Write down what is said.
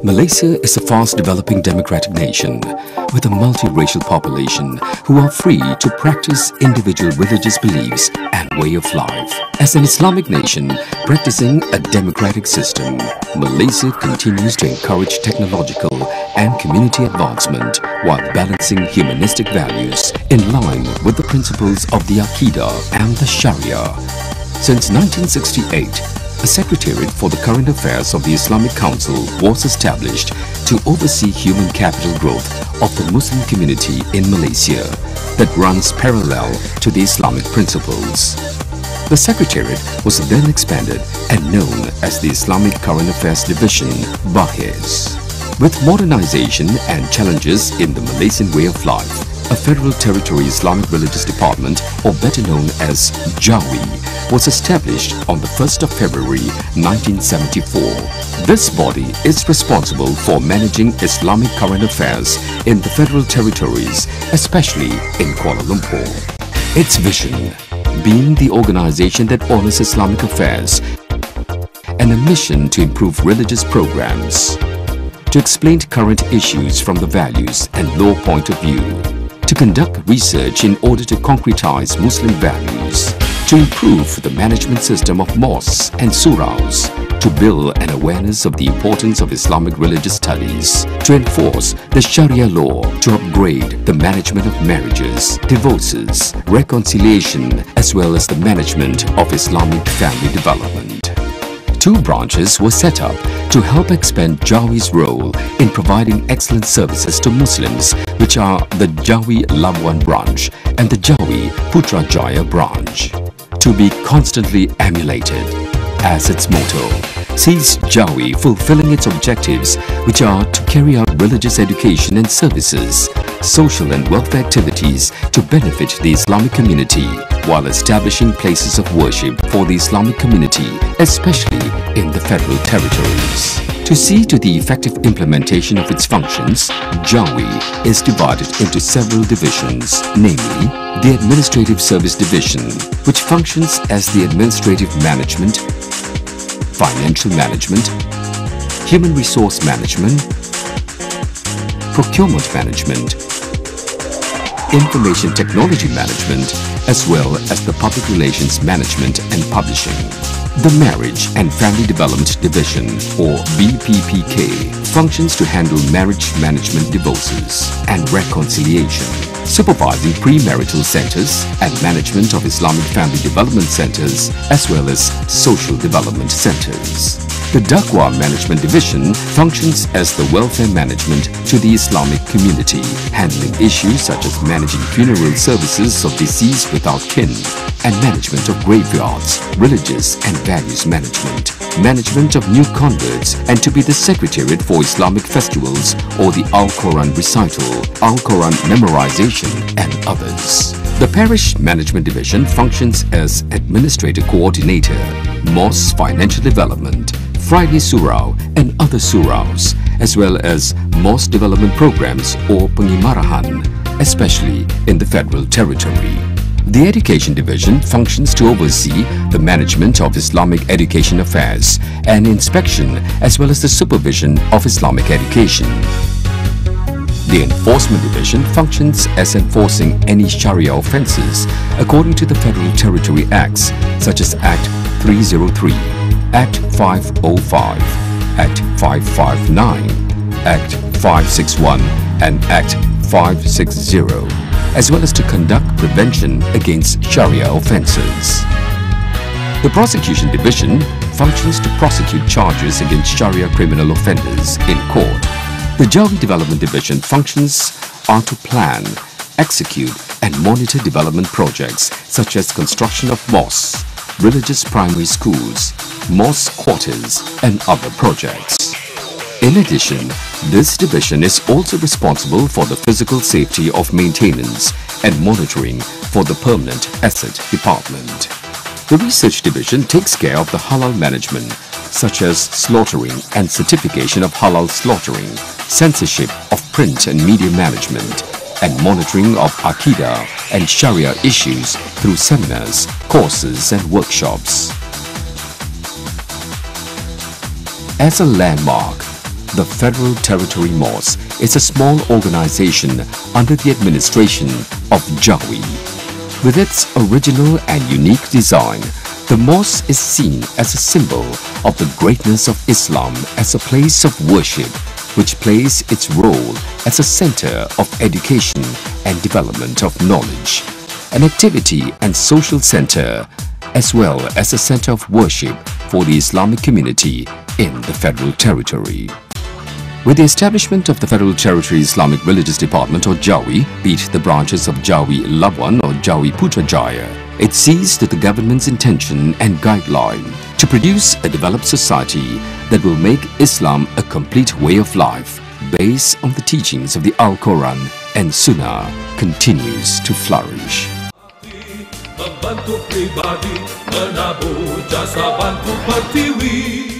Malaysia is a fast-developing democratic nation with a multiracial population who are free to practice individual religious beliefs and way of life. As an Islamic nation practicing a democratic system, Malaysia continues to encourage technological and community advancement while balancing humanistic values in line with the principles of the Aqidah and the Sharia. Since 1968, a Secretariat for the Current Affairs of the Islamic Council was established to oversee human capital growth of the Muslim community in Malaysia that runs parallel to the Islamic principles. The Secretariat was then expanded and known as the Islamic Current Affairs Division, BAHIS. With modernization and challenges in the Malaysian way of life, a Federal Territory Islamic Religious Department, or better known as JAWI, was established on the 1st of February 1974. This body is responsible for managing Islamic current affairs in the Federal Territories, especially in Kuala Lumpur. Its vision being the organization that honors Islamic affairs and a mission to improve religious programs, to explain current issues from the values and law point of view, to conduct research in order to concretize Muslim values, to improve the management system of mosques and suraus, to build an awareness of the importance of Islamic religious studies, to enforce the Sharia law, to upgrade the management of marriages, divorces, reconciliation, as well as the management of Islamic family development. Two branches were set up to help expand JAWI's role in providing excellent services to Muslims, which are the JAWI Labuan branch and the JAWI Putrajaya branch. To be constantly emulated, as its motto, sees JAWI fulfilling its objectives, which are to carry out religious education and services, social and welfare activities to benefit the Islamic community, while establishing places of worship for the Islamic community, especially in the Federal Territories. To see to the effective implementation of its functions, JAWI is divided into several divisions, namely the Administrative Service Division, which functions as the administrative management, financial management, human resource management, procurement management, information technology management, as well as the public relations management and publishing. The Marriage and Family Development Division, or BPPK, functions to handle marriage management, divorces and reconciliation, supervising premarital centers and management of Islamic family development centers, as well as social development centers. The Dakwah Management Division functions as the welfare management to the Islamic community, handling issues such as managing funeral services of deceased without kin, and management of graveyards, religious and values management, management of new converts, and to be the Secretariat for Islamic festivals or the Al-Quran recital, Al-Quran memorization, and others. The Parish Management Division functions as Administrator Coordinator, Mosque Financial Development, Friday Surau and other Suraus, as well as Mosque Development Programs or Pengimarahan, especially in the Federal Territory. The Education Division functions to oversee the management of Islamic education affairs and inspection as well as the supervision of Islamic education. The Enforcement Division functions as enforcing any Sharia offences according to the Federal Territory Acts such as Act 303, Act 505, Act 559, Act 561 and Act 560, as well as to conduct prevention against Sharia offences. The Prosecution Division functions to prosecute charges against Sharia criminal offenders in court. The JAWI Development Division functions are to plan, execute and monitor development projects such as construction of mosques, religious primary schools, mosque quarters and other projects. In addition, this division is also responsible for the physical safety of maintenance and monitoring for the Permanent Asset Department. The research division takes care of the halal management, such as slaughtering and certification of halal slaughtering, censorship of print and media management, and monitoring of Aqidah and Sharia issues through seminars, courses and workshops. As a landmark, the Federal Territory Mosque is a small organization under the administration of JAWI. With its original and unique design, the mosque is seen as a symbol of the greatness of Islam as a place of worship, which plays its role as a center of education and development of knowledge, an activity and social center, as well as a center of worship for the Islamic community in the Federal Territory. With the establishment of the Federal Territory Islamic Religious Department or JAWI, be it the branches of JAWI Labuan or JAWI Putrajaya, it sees to the government's intention and guideline to produce a developed society that will make Islam a complete way of life based on the teachings of the Al-Quran and Sunnah continues to flourish. Membantu pribadi, menabur jasa bantu pertiwi.